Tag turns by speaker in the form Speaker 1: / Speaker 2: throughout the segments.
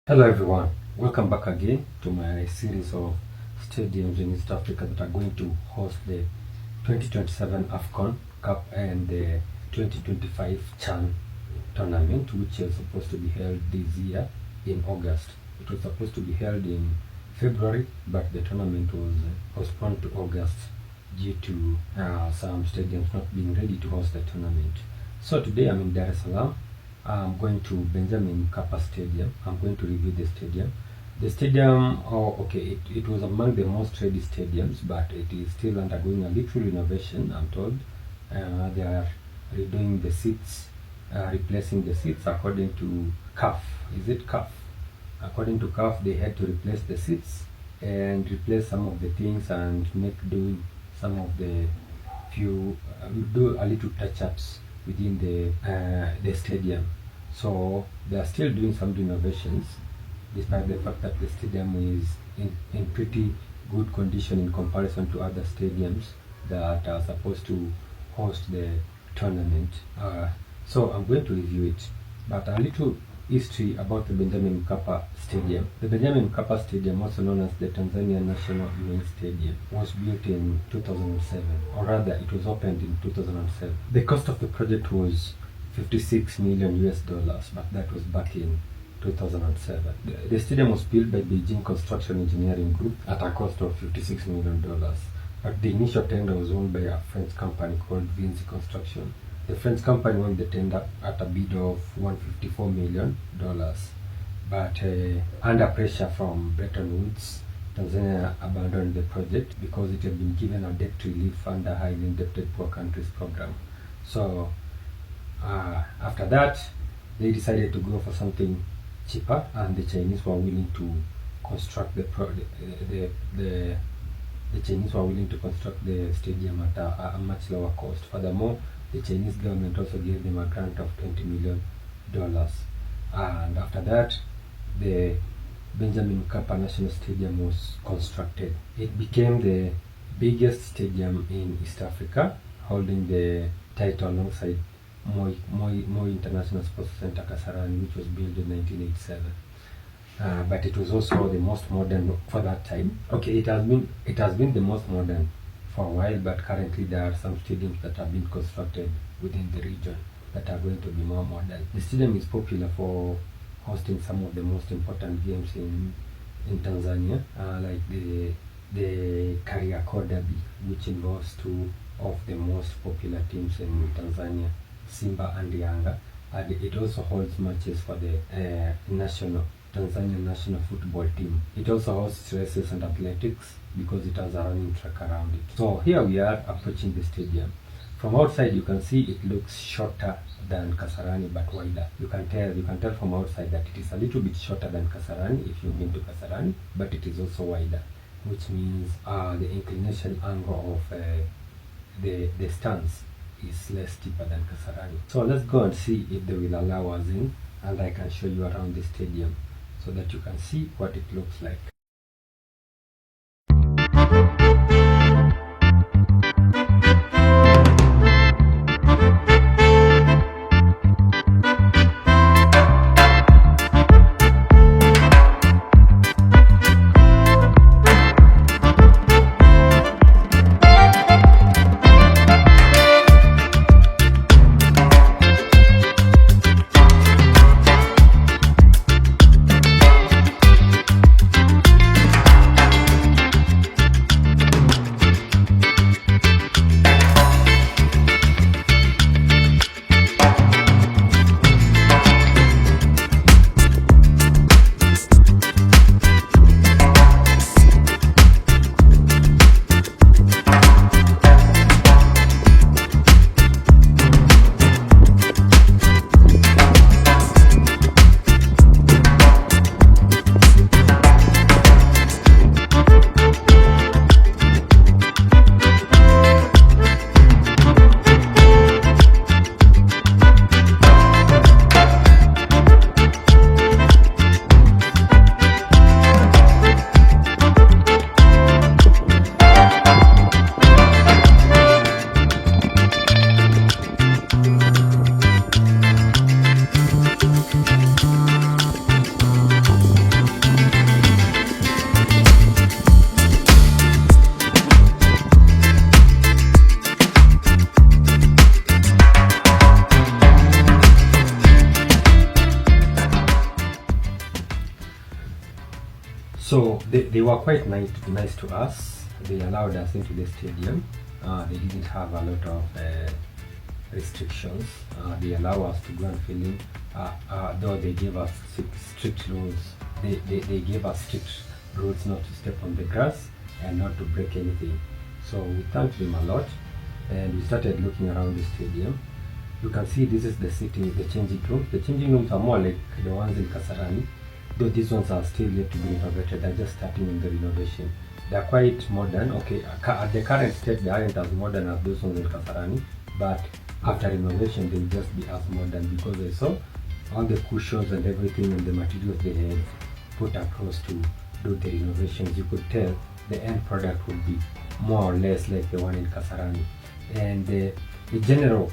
Speaker 1: Hello everyone, welcome back again to my series of stadiums in East Africa that are going to host the 2027 AFCON Cup and the 2025 CHAN tournament, which is supposed to be held this year in August. It was supposed to be held in February, but the tournament was postponed to August due to some stadiums not being ready to host the tournament. So today I'm in Dar es Salaam. I'm going to Benjamin Mkapa Stadium. I'm going to review the stadium. The stadium, it was among the most ready stadiums, but it is still undergoing a little renovation, I'm told. They are redoing the seats, replacing the seats according to CAF. Is it CAF? According to CAF, they had to replace the seats and replace some of the things and do some of the few, do a little touch-ups within the stadium. So they are still doing some renovations, despite the fact that the stadium is in pretty good condition in comparison to other stadiums that are supposed to host the tournament. So I'm going to review it, but a little history about the Benjamin Mkapa Stadium. The Benjamin Mkapa Stadium, also known as the Tanzania National Main Stadium, was built in 2007, or rather it was opened in 2007. The cost of the project was $56 million US, but that was back in 2007. The stadium was built by Beijing Construction Engineering Group at a cost of $56 million, but the initial tender was won by a French company called Vinci Construction. The French company won the tender at a bid of $154 million, but under pressure from Bretton Woods, Tanzania abandoned the project because it had been given a debt relief under highly indebted poor countries program. So after that, they decided to go for something cheaper, and the Chinese were willing to construct the Chinese were willing to construct the stadium at a much lower cost. Furthermore, the Chinese government also gave them a grant of $20 million. And after that, the Benjamin Mkapa National Stadium was constructed. It became the biggest stadium in East Africa, holding the title alongside Moi International Sports Center Kasarani, which was built in 1987. But it was also the most modern for that time. Okay, it has been the most modern for a while, but currently there are some stadiums that have been constructed within the region that are going to be more modern. The stadium is popular for hosting some of the most important games in Tanzania, like the Kariakoo Derby, which involves two of the most popular teams in Tanzania, Simba and Yanga. And it also holds matches for the Tanzania national football team. It also hosts races and athletics because it has a running track around it. So here we are approaching the stadium. From outside you can see it looks shorter than Kasarani but wider. You can tell from outside that it is a little bit shorter than Kasarani if you've been to Kasarani, but it is also wider, which means the inclination angle of the stands is less steeper than Kasarani. So let's go and see if they will allow us in, and I can show you around the stadium so that you can see what it looks like. So they were quite nice to us. They allowed us into the stadium. They didn't have a lot of restrictions. They allow us to go and fill in, though they gave us strict rules. They gave us strict rules not to step on the grass and not to break anything. So we thanked them a lot, and we started looking around the stadium. You can see this is the changing rooms. The changing rooms are more like the ones in Kasarani, though these ones are still yet to be renovated. They're just starting in the renovation. They're quite modern. Okay, at the current state, they aren't as modern as those ones in Kasarani, but after renovation, they'll just be as modern, because I saw all the cushions and everything and the materials they had put across to do the renovations. You could tell the end product would be more or less like the one in Kasarani. And the general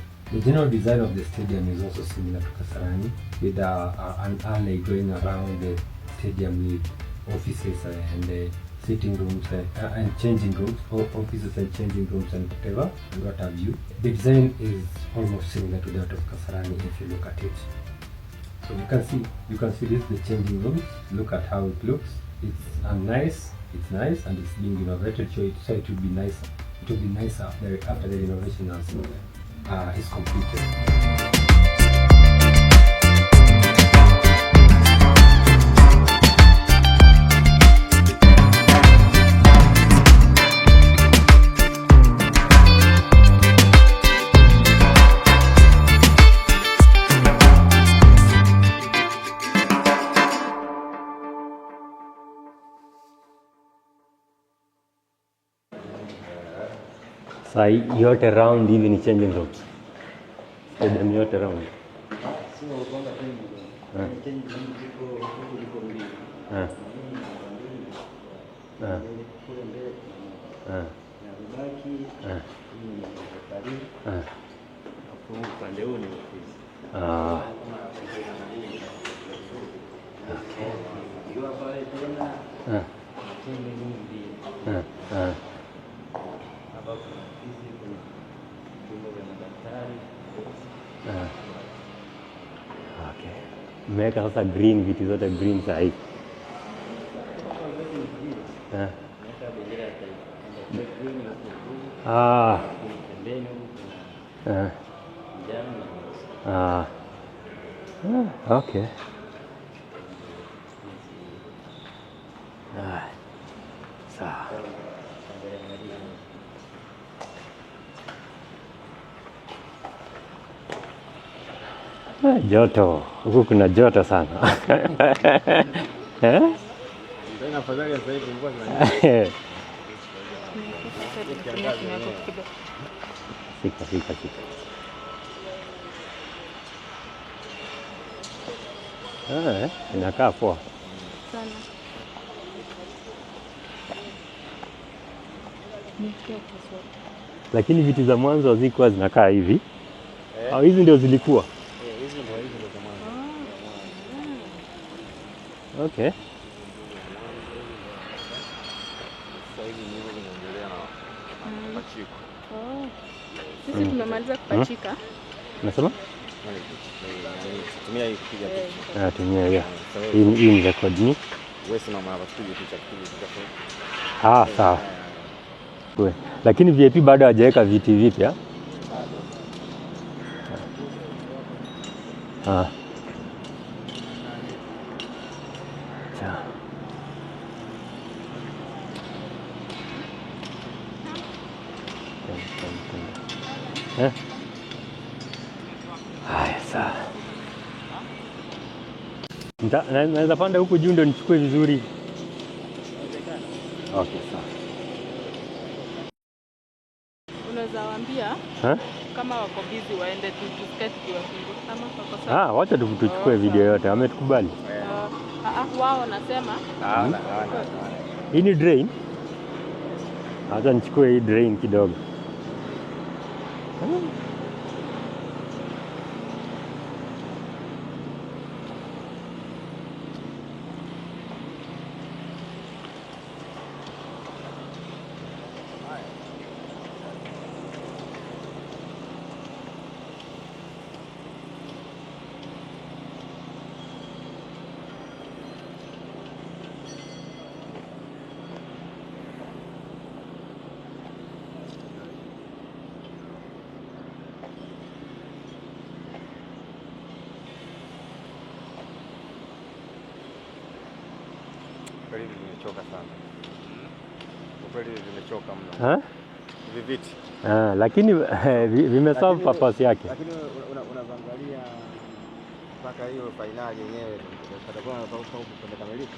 Speaker 1: design of the stadium is also similar to Kasarani, with an alley going around the stadium with offices and sitting rooms and changing rooms, offices and changing rooms and whatever, and what have you. The design is almost similar to that of Kasarani if you look at it. So you can see this, the changing rooms. Look at how it looks. It's nice, and it's being renovated, so it will be nice. It will be nice after the renovation is completed. Saa yote round hivi ni changing rooms. Stadium yote round. Okay. Mmeweka sasa green, vitu zote green saa hii. Okay. Sawa. Joto, huku kuna joto sana. Fika. Inakaa poa sana. Lakini viti za mwanzo zilikuwa zinakaa hivi. Au hizi ndio zilikuwa?
Speaker 2: Hizi ndio za mwanzo.
Speaker 1: Okay.
Speaker 2: Sasa hivi ndio zinaendelea na pachiko.
Speaker 3: Sisi tumemaliza kupachika.
Speaker 1: Unasema?
Speaker 2: Tumia hii kupiga picha.
Speaker 1: Tumia hiyo. Hii ni record ni?
Speaker 2: Wewe sina maana tupige picha.
Speaker 1: Sawa. Lakini VIP bado hajaweka viti vipya. Haya, sawa. Naweza panda huku juu ndio nichukue vizuri. Okay, sawa.
Speaker 3: Unaweza waambia kama wako busy waende tu tuskate kwa single kama wako
Speaker 1: sawa. Wacha tuchukue video yote. Ametukubali.
Speaker 3: Wao wanasema
Speaker 1: hii ni drain. Acha nichukue hii drain kidogo.
Speaker 2: Kweli nimechoka sana. Kweli nimechoka mno. Hivi viti.
Speaker 4: Lakini vimesolve purpose yake.
Speaker 2: Lakini unaangalia mpaka hiyo finali yenyewe tutakuwa tumekamilika.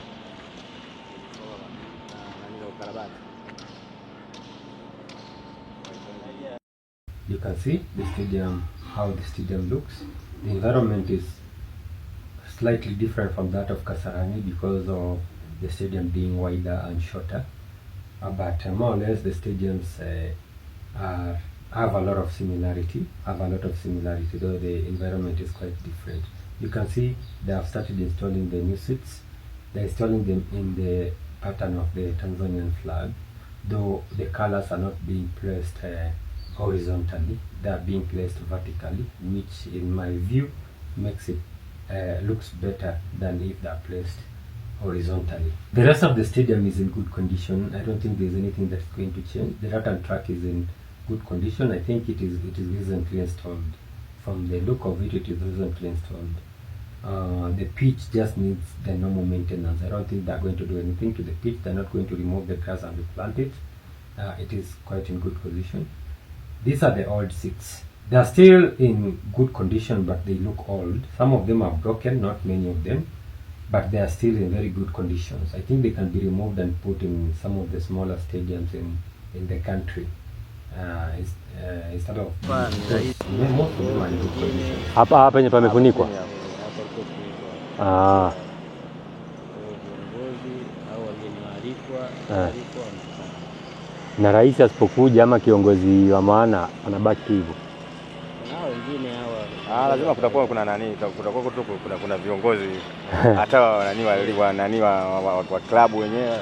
Speaker 1: You can see the stadium, how the stadium looks. The environment is slightly different from that of Kasarani because of the stadium being wider and shorter. But more or less the stadiums have a lot of similarity, though the environment is quite different. You can see they have started installing the new seats. They're installing them in the pattern of the Tanzanian flag, though the colors are not being placed horizontally, they are being placed vertically, which in my view makes it looks better than if they are placed horizontally. The rest of the stadium is in good condition. I don't think there's anything that's going to change. The rattan track is in good condition. I think it is recently installed. From the look of it, it is recently installed. The pitch just needs the normal maintenance. I don't think they're going to do anything to the pitch. They're not going to remove the grass and replant it. It is quite in good position. These are the old seats. They are still in good condition, but they look old. Some of them are broken, not many of them, but they are still in very good conditions. I think they can be removed and put in some of the smaller stadiums in the country. Instead of most of them are in good condition.
Speaker 4: Hapa penye pamefunikwa. Na rais asipokuja ama kiongozi wa maana anabaki hivyo.
Speaker 2: Na wengine hawa lazima kutakuwa kuna nani, kutakuwa kuna viongozi hata nani wa klabu wenyewe.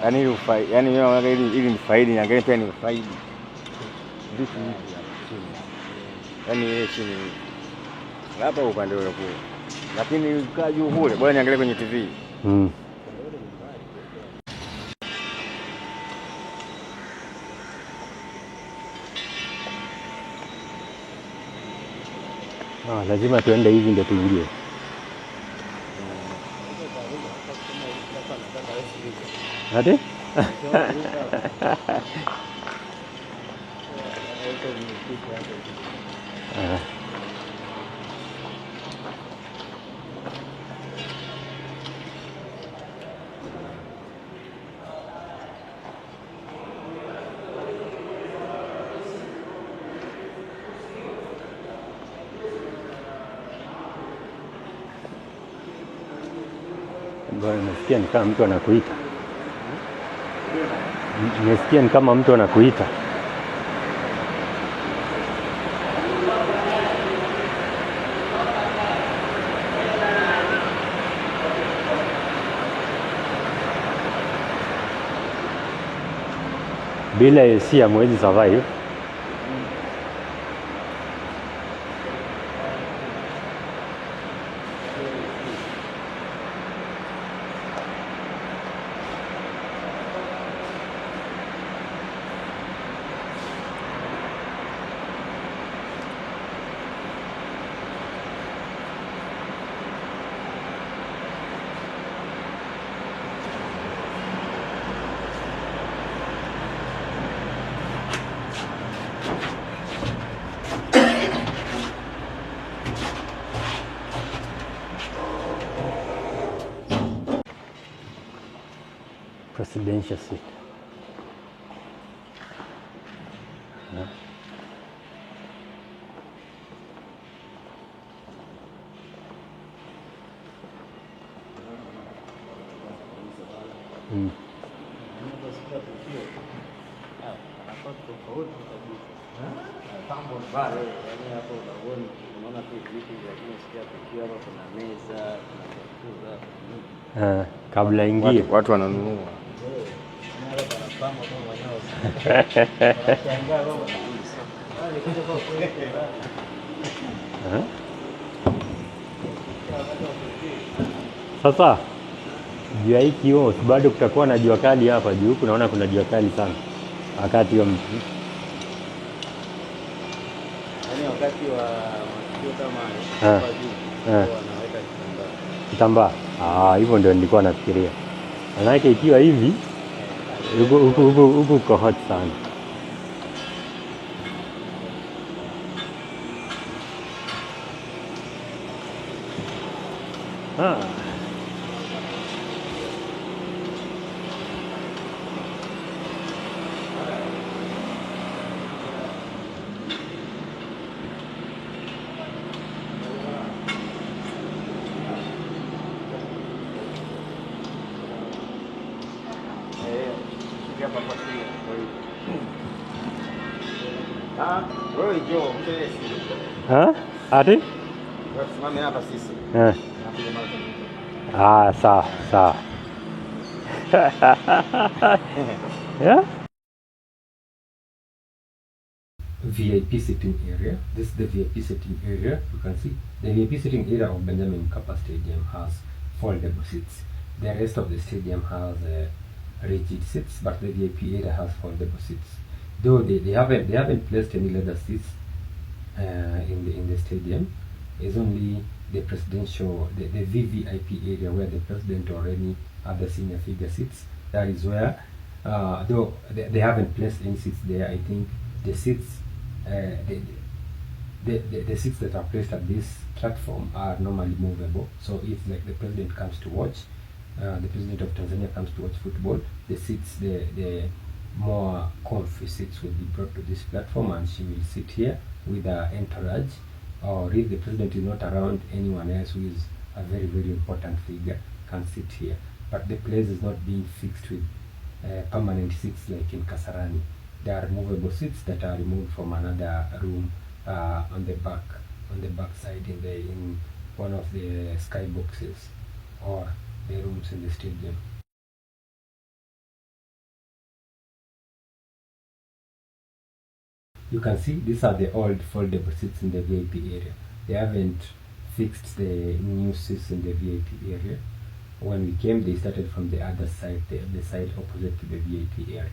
Speaker 2: Yaani ili ni faidi, niangalie pia ni faidi. Vitu hivi yaani yeye chini hapa upande ule kule, lakini kaa juu kule, bora niangalie kwenye TV.
Speaker 4: Lazima tuende hivi ndio tuingie. Ati? Bwana, nasikia ni kama mtu anakuita. Nasikia ni kama mtu anakuita. Bila AC hamwezi survive. Presidential seat. Kabla ingie
Speaker 2: watu wananunua.
Speaker 4: Sasa juu ya hii kioo bado kutakuwa na jua kali hapa juu. Huku naona kuna jua kali sana wakati wa
Speaker 2: yaani wakati wa matukio kama hapa juu wanaweka
Speaker 4: kitambaa. Hivyo ndio nilikuwa nafikiria. Manake ikiwa hivi huku uko hot sana.
Speaker 2: Wewe njoo mbele sisi.
Speaker 4: Ati?
Speaker 2: Simame hapa sisi.
Speaker 4: Sawa. Yeah?
Speaker 1: VIP sitting area. This is the VIP sitting area. You can see the VIP sitting area of Benjamin Mkapa Stadium has foldable seats. The rest of the stadium has rigid seats, but the VIP area has foldable seats. Though they haven't placed any leather seats in the stadium. It's only the presidential, the VVIP area where the president or any other senior figure sits. That is where, though they haven't placed any seats there, I think the seats, the seats that are placed at this platform are normally movable. So if like the president comes to watch, the president of Tanzania comes to watch football, the seats, the more comfy seats will be brought to this platform, and she will sit here with her entourage. Or if the president is not around, anyone else who is a very, very important figure can sit here. But the place is not being fixed with permanent seats like in Kasarani. There are movable seats that are removed from another room on the back side in one of the sky boxes or the rooms in the stadium. You can see these are the old foldable seats in the VIP area. They haven't fixed the new seats in the VIP area. When we came, they started from the other side, the side opposite to the VIP area.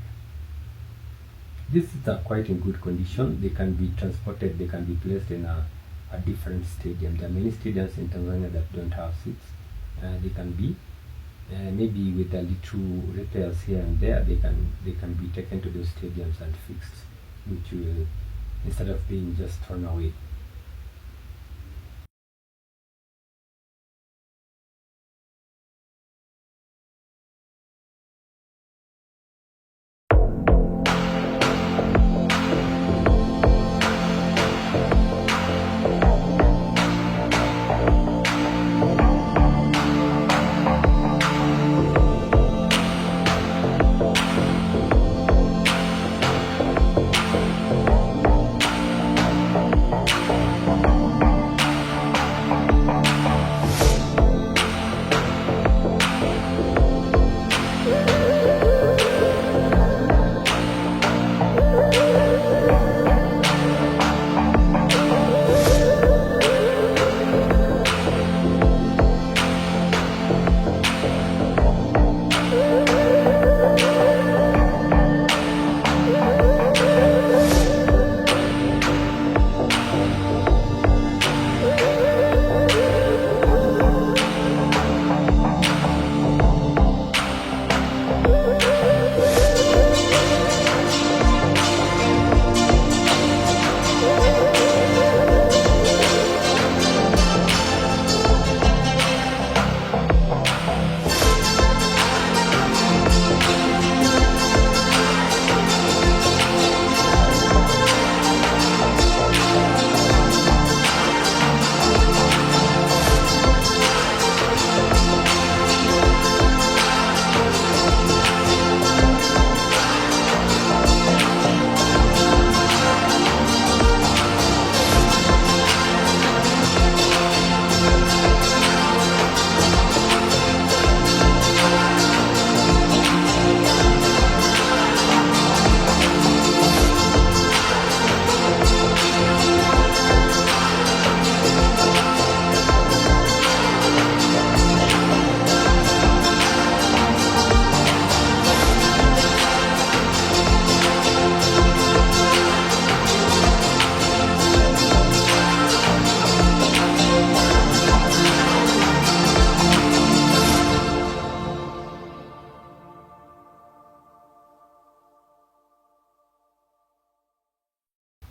Speaker 1: These seats are quite in good condition. They can be transported, they can be placed in a different stadium. There are many stadiums in Tanzania that don't have seats. They can be, maybe with a little repairs here and there, they can be taken to those stadiums and fixed, which will, instead of being just thrown away.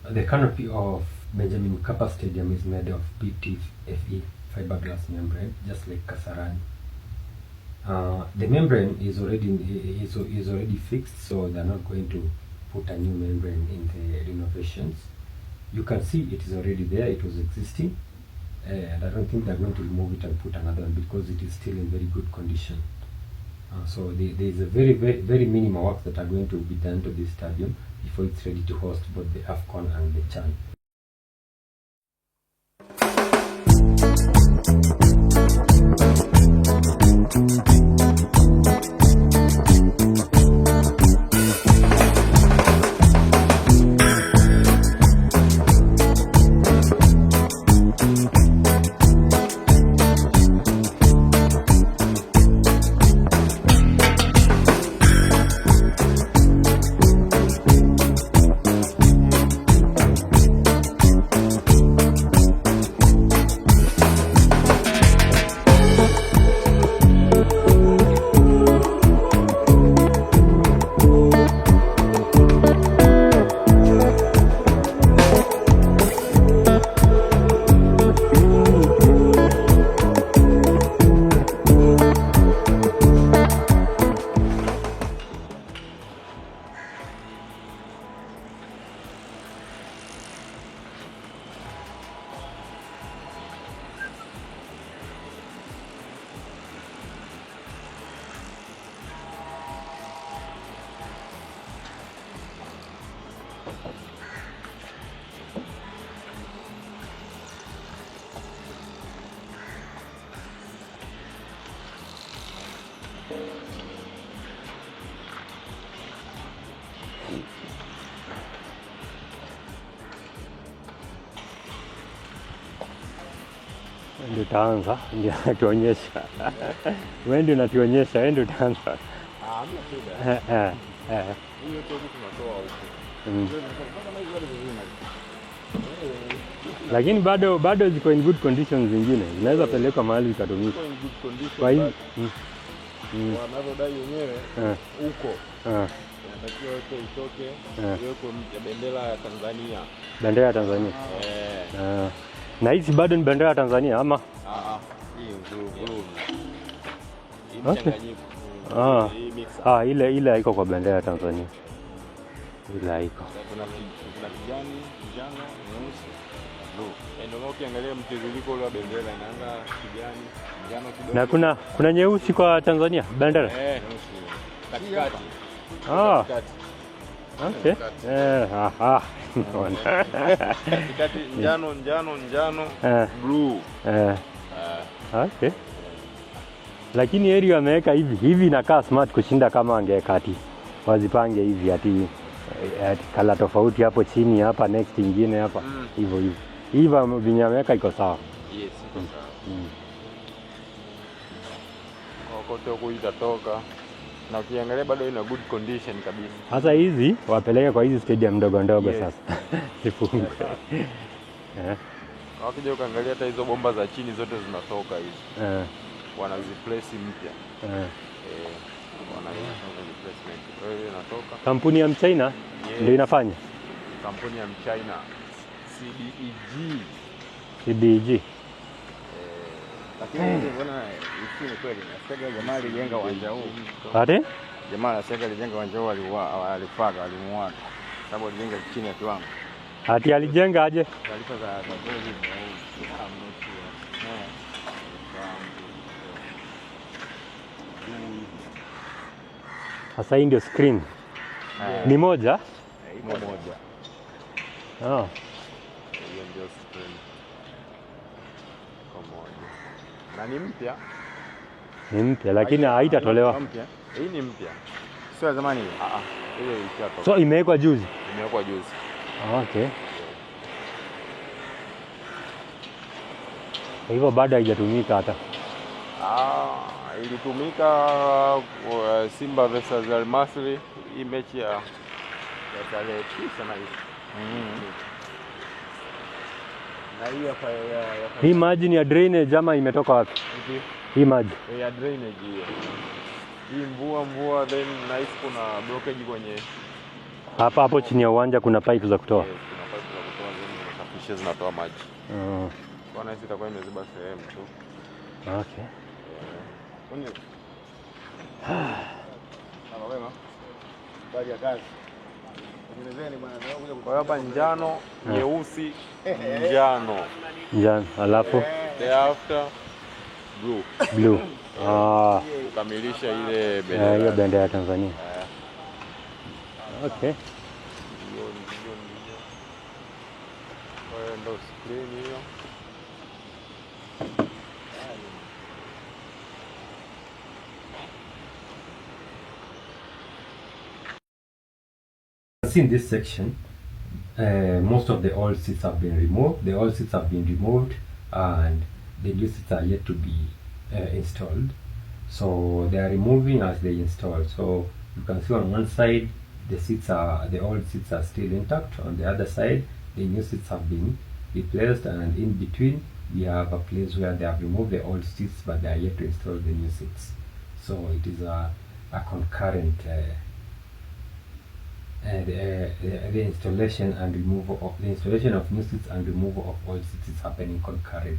Speaker 1: The canopy of Benjamin Mkapa Stadium is made of PTFE fiberglass membrane, just like Kasarani. The membrane is already fixed, so they're not going to put a new membrane in the renovations. You can see it is already there, it was existing, and I don't think they're going to remove it and put another one because it is still in very good condition. So there is a very minimal work that are going to be done to this stadium before it's ready to host both the AFCON and the CHAN.
Speaker 4: Ndio utaanza, ndio natuonyesha. Wewe ndio unatuonyesha, wewe ndio utaanza.
Speaker 2: Hamna shida. Hiyo tu tunatoa huko.
Speaker 4: Lakini bado ziko in good conditions zingine. Zinaweza pelekwa mahali zikatumika. Kwa hiyo
Speaker 2: wanavyodai wenyewe huko. Inatakiwa yote itoke, iwekwe bendera ya Tanzania.
Speaker 4: Bendera ya Tanzania. Na hizi bado ni bendera ya Tanzania ama?
Speaker 2: Hii blue.
Speaker 4: Okay. Ile haiko kwa bendera ya Tanzania. Ile haiko.
Speaker 2: Kuna kijani, njano, nyeusi, blue. Ndio ukiangalia mtiririko ule wa bendera inaanza kijani, njano kidogo.
Speaker 4: Na kuna nyeusi kwa Tanzania bendera?
Speaker 2: Nyeusi. Katikati.
Speaker 4: Okay.
Speaker 2: Katikati njano, blue.
Speaker 4: Okay. Lakini area ameweka hivi inakaa smart kushinda kama angekati. Wazipange hivi ati kala tofauti hapo chini hapa next ingine hapa hivyo. Hivi vinyameka iko sawa.
Speaker 2: Yes, iko sawa. Kokote huko itatoka. Na ukiangalia bado ina good condition kabisa.
Speaker 4: Sasa hizi wapeleke kwa hizi stadium ndogo sasa. Sifunge.
Speaker 2: Wakija ukaangalia hata hizo bomba za chini zote zinatoka hizi. Wanaziplace mpya. Wanafanya replacement. Kwa hiyo inatoka.
Speaker 4: Kampuni ya Mchina ndio inafanya.
Speaker 2: Kampuni ya Mchina
Speaker 4: CDEG.
Speaker 2: Lakini mbona ni kweli nasikia jamaa alijenga uwanja huu.
Speaker 4: Ate?
Speaker 2: Jamaa anasema alijenga uwanja huu alifaga alimuaga. Sababu alijenga chini ya kiwango.
Speaker 4: Ati alijenga aje?
Speaker 2: Taarifa za hivi.
Speaker 4: Sasa hii ndio screen. Ni moja?
Speaker 2: Moja.
Speaker 4: Hiyo
Speaker 2: ndio screen. Na ni mpya.
Speaker 4: Ni mpya lakini haitatolewa.
Speaker 2: Hii ni mpya. Sio zamani. Hiyo ilishatoka.
Speaker 4: So imewekwa juzi.
Speaker 2: Imewekwa juzi.
Speaker 4: Okay. Hivyo bado haijatumika hata.
Speaker 2: Ilitumika Simba versus Al Masry, hii mechi ya tarehe 9 na hiyo. Na hii hapa
Speaker 4: hii maji ni ya drainage ama imetoka wapi? Hii maji
Speaker 2: ya drainage hiyo. Hii mvua then nice kuna blockage kwenye
Speaker 4: hapo chini ya uwanja kuna pipe za kutoa.
Speaker 2: Yes, kuna pipe za
Speaker 5: zinaisha zinatoa maji. Kwa nini itakuwa imeziba sehemu tu.
Speaker 4: Okay.
Speaker 2: Baada ya kazi.
Speaker 5: Kwa hapa njano, nyeusi, njano.
Speaker 4: Njano, alafu
Speaker 5: Thereafter blue.
Speaker 4: blue.
Speaker 5: Kukamilisha ile bendera.
Speaker 4: Hiyo bendera ya Tanzania. Okay.
Speaker 5: Ndio. Kwa hiyo ndo screen hiyo.
Speaker 1: In this section, most of the old seats have been removed. The old seats have been removed, and the new seats are yet to be installed. So they are removing as they install. So you can see on one side the old seats are still intact. On the other side, the new seats have been replaced, and in between we have a place where they have removed the old seats, but they are yet to install the new seats. So it is a concurrent. The installation and removal of the installation of new seats and removal of old seats is happening concurrently.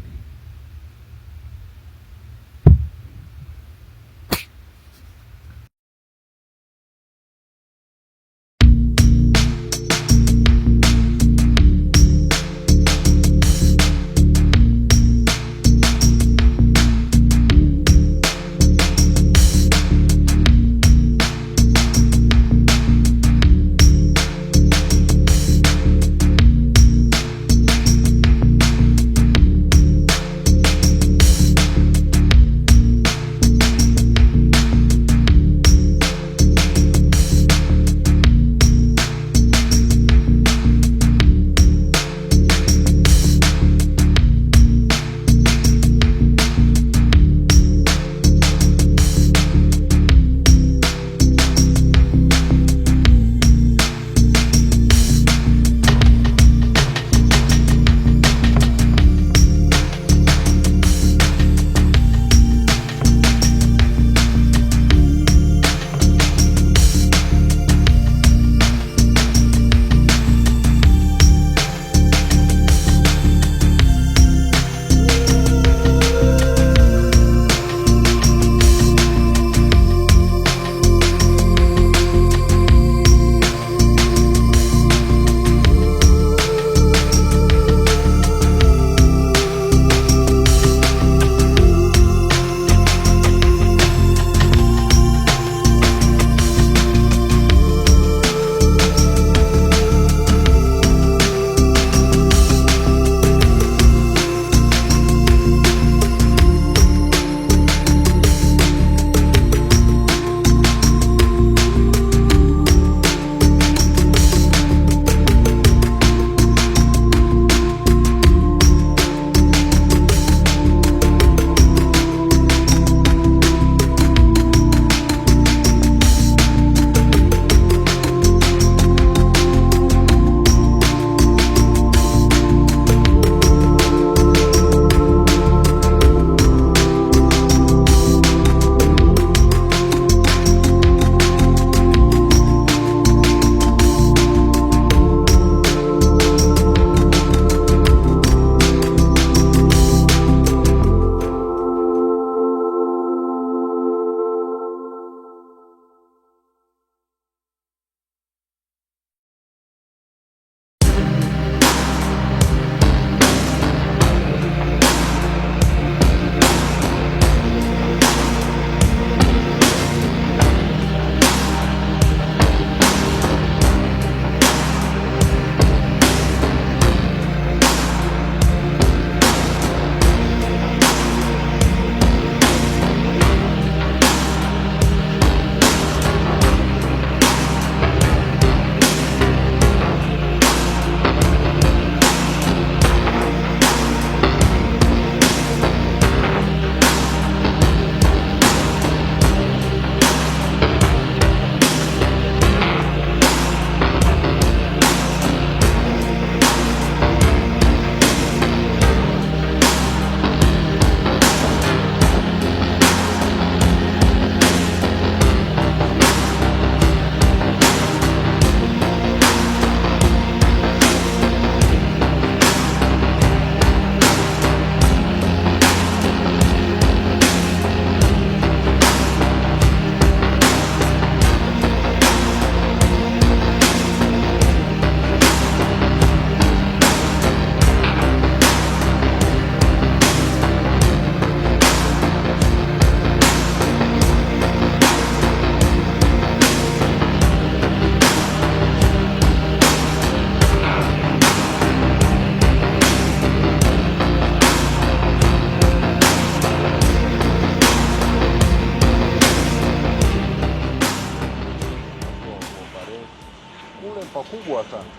Speaker 5: pakubwa sana.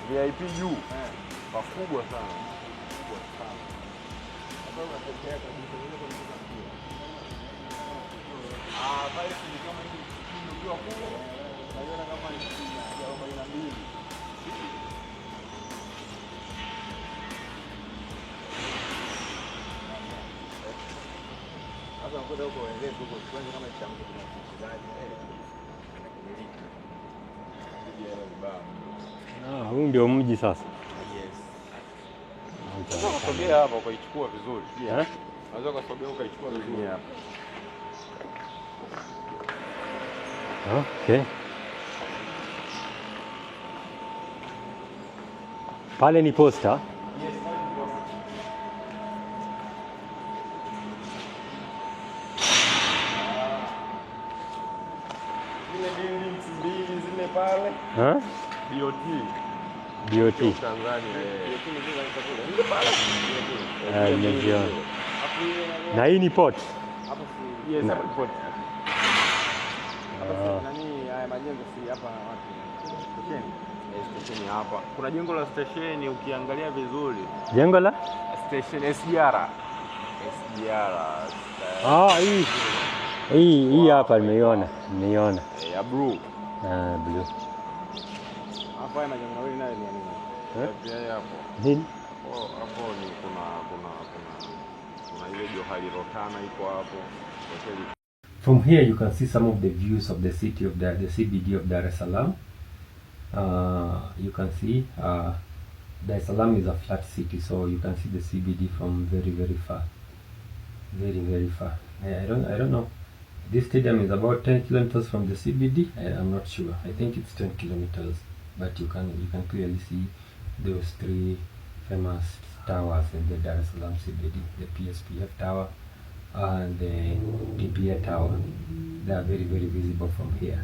Speaker 5: VIP juu. Pakubwa sana. Hapa unatokea kabisa ile kwa mpira. Pale ni kama hivi ndio kubwa. Naona kama ni 42. Hapa ngoja huko wenzetu huko kwanza kama changu kuna mchezaji
Speaker 4: huu ndio mji sasa.
Speaker 5: Yes. Unaweza kusogea hapa ukaichukua vizuri. Unaweza kusogea ukaichukua vizuri hapa.
Speaker 4: Okay. Pale ni posta.
Speaker 5: Yes, pale ni posta. Zile buildings mbili zile pale. BOT. Tanzania. Ndio pale.
Speaker 4: Nimeona. Na hii ni port.
Speaker 5: Hapo si. Yes, hapo port. Nani haya majengo si hapa wapi? Station. Station hapa. Kuna jengo la station ukiangalia vizuri.
Speaker 4: Jengo la
Speaker 5: station SGR.
Speaker 4: Hii hapa nimeiona.
Speaker 5: Ya blue.
Speaker 4: Blue.
Speaker 5: Hapa majengo mawili nayo ni nini? Hapo.
Speaker 4: Nini?
Speaker 5: Hapo ni kuna ile johari rotana iko hapo.
Speaker 1: From here you can see some of the views of the city of the CBD of Dar es Salaam. You can see Dar es Salaam is a flat city, so you can see the CBD from very far. Very far. I don't know. This stadium is about 10 kilometers from the CBD. I'm not sure. I think it's 10 kilometers, but you can clearly see those three famous towers in the Dar es Salaam CBD: the PSPF Tower and the DPA Tower. They are very visible from here.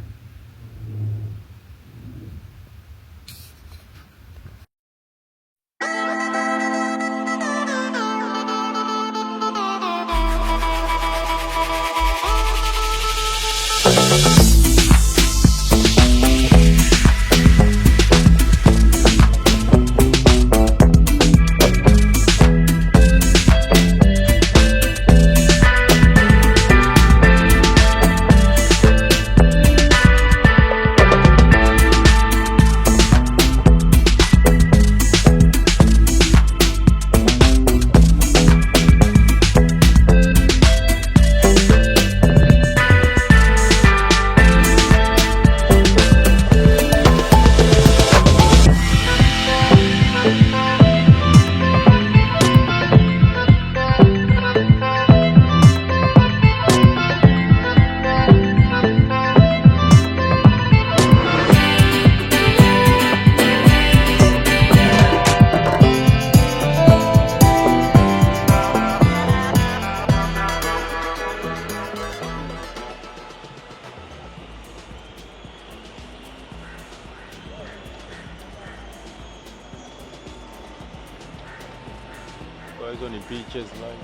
Speaker 5: Hizo ni beaches like.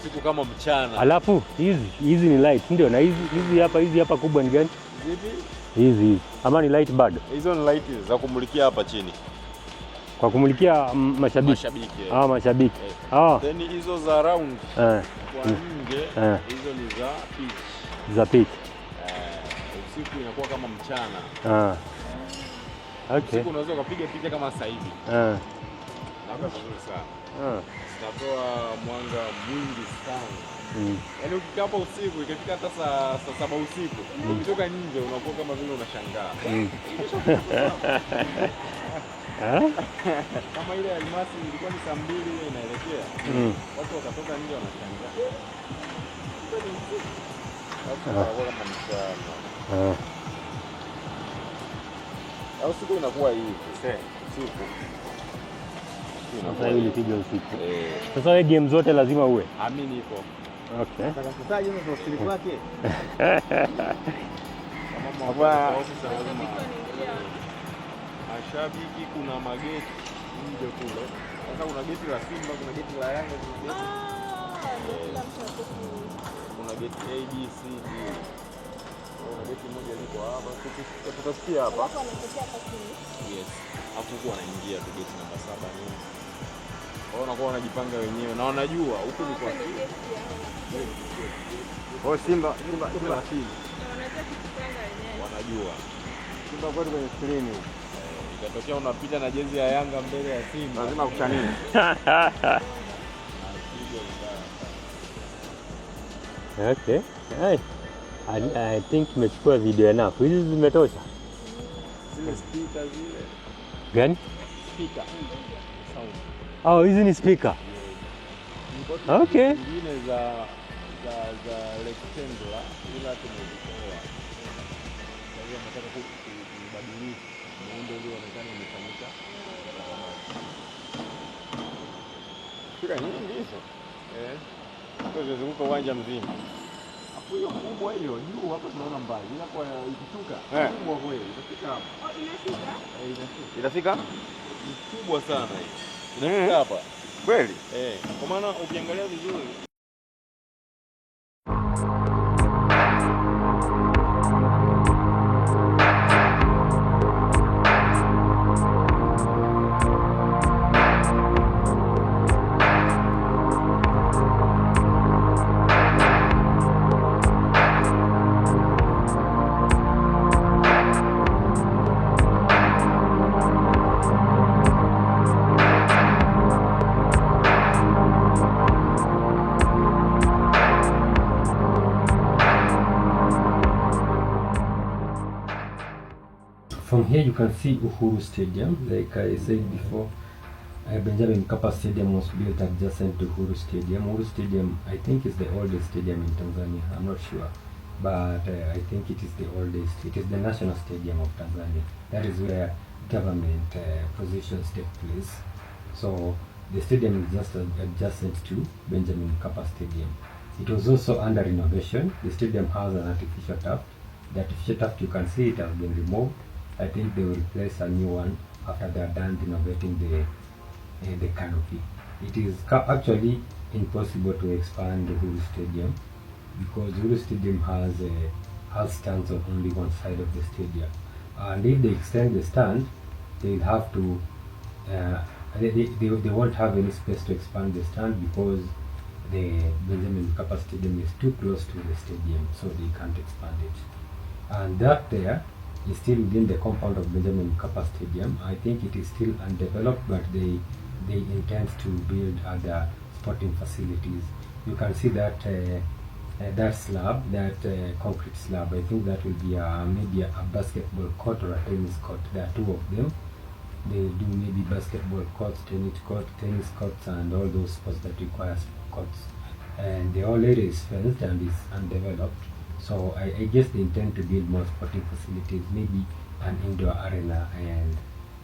Speaker 5: Siku kama mchana.
Speaker 4: Alafu hizi ni light ndio, na hizi hapa kubwa ni gani? Hizi ama ni light bado?
Speaker 5: Hizo ni light za kumulikia hapa chini.
Speaker 4: Kwa kumulikia mashabiki. Mashabiki.
Speaker 5: Then hizo za round kwa nje hizo ni za pitch. Usiku inakuwa kama mchana.
Speaker 4: Okay.
Speaker 5: Usiku unaweza kupiga picha kama sasa hivi. Hapa vizuri sana. Zitatoa mwanga mwingi sana. Yaani ukikaa hapa usiku ikifika hata saa 7 usiku, ukitoka nje unakuwa kama vile unashangaa. Kama ile almasi ilikuwa ni saa 2 ile inaelekea. Watu wakatoka nje wanashangaa. Watu wanakuwa kama mchana. Au siku inakuwa hivi, usiku.
Speaker 4: Sasa hiyo ilipiga usiku. Sasa wewe game zote lazima uwe.
Speaker 5: Mimi nipo.
Speaker 4: Okay.
Speaker 5: Sasa hiyo ndio siri kwake. Kama mashabiki kuna mageti nje kule. Sasa kuna geti la Simba, kuna geti la Yanga, kuna geti A, B, C, D. Geti moja liko hapa, tutasikia hapa.
Speaker 3: Hapo anatokea hapa chini.
Speaker 5: Yes. Hapo huko wanaingia tu geti namba 7 nini. Wao wanakuwa wanajipanga wenyewe na wanajua huku ni kwa
Speaker 3: Ni geti ya
Speaker 2: Oh, Simba
Speaker 5: chini.
Speaker 3: wanajua kujipanga wenyewe.
Speaker 5: Wanajua.
Speaker 2: Simba kwetu kwenye screen huko.
Speaker 5: Ikatokea unapita na jezi ya Yanga mbele ya Simba.
Speaker 2: Lazima kuchania.
Speaker 4: Okay. Hai. I think tumechukua video enough. Hizi zimetosha.
Speaker 5: Zile speaker zile.
Speaker 4: Gani?
Speaker 5: Speaker. Sound.
Speaker 4: Oh, hizi ni speaker. Okay.
Speaker 5: Zingine za rectangular ila tumezitoa. Kwa hiyo nataka kubadilisha muundo ule uonekane umefanyika.
Speaker 2: Speaker nyingi hizo.
Speaker 5: Zunguka uwanja mzima. Hapo hiyo kubwa hiyo juu hapa tunaona mbali. Ila kwa ikishuka kubwa kweli. Itafika hapo.
Speaker 3: Oh, inafika?
Speaker 5: Inafika.
Speaker 2: Inafika?
Speaker 5: Ni kubwa sana hii. Inafika hapa.
Speaker 2: Kweli?
Speaker 5: Kwa maana ukiangalia vizuri
Speaker 1: From here you can see Uhuru Stadium. Like I said before, Benjamin Mkapa Stadium was built adjacent to Uhuru Stadium. Uhuru Stadium, I think, is the oldest stadium in Tanzania. I'm not sure, but I think it is the oldest. It is the national stadium of Tanzania. That is where government positions take place. So the stadium is just adjacent to Benjamin Mkapa Stadium. It was also under renovation. The stadium has an artificial turf. The artificial turf, you can see it has been removed. I think they will replace a new one after they are done renovating the canopy. It is actually impossible to expand the Uhuru Stadium because Uhuru Stadium has stands on only one side of the stadium. And if they extend the stand, they will have to. They won't have any space to expand the stand because the Benjamin Mkapa Stadium is too close to the stadium, so they can't expand it. And that there is still within the compound of Benjamin Mkapa Stadium. I think it is still undeveloped, but they intend to build other sporting facilities. You can see that that slab, that concrete slab. I think that will be maybe a basketball court or a tennis court. There are two of them. They do maybe basketball courts, tennis courts, and all those sports that require courts. And the whole area is fenced and is undeveloped. So I guess they intend to build more sporting facilities, maybe an indoor arena and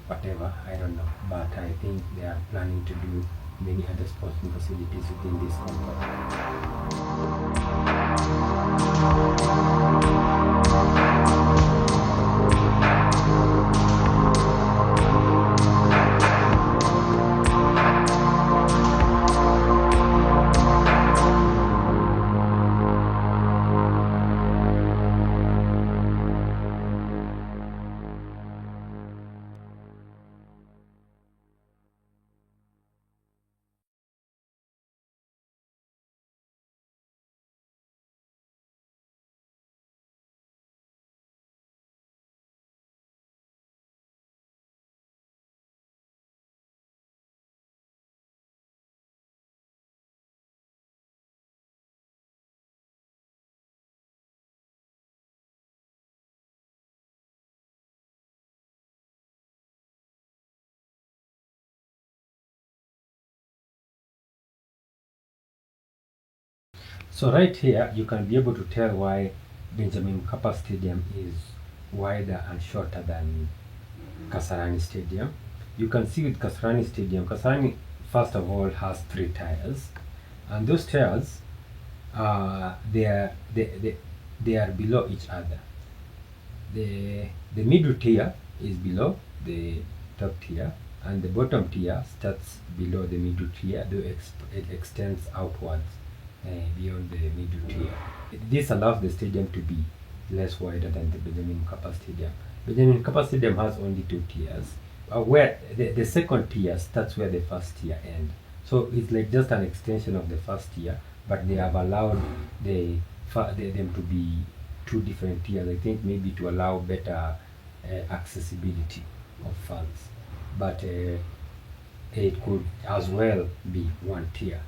Speaker 1: whatever, I don't know. But I think they are planning to do many other sporting facilities within this So right here, you can be able to tell why Benjamin Mkapa Stadium is wider and shorter than Kasarani Stadium. You can see with Kasarani Stadium, Kasarani first of all has 3 tiers, and those tiers they are below each other. The middle tier is below the top tier, and the bottom tier starts below the middle tier, though it extends outwards beyond the middle tier. This allows the stadium to be less wider than the Benjamin Mkapa Stadium. Benjamin Mkapa Stadium has only 2 tiers. Where the second tier starts where the first tier ends. So it's like just an extension of the first tier, but they have allowed them to be 2 different tiers. I think maybe to allow better accessibility of funds. But it could as well be 1 tier.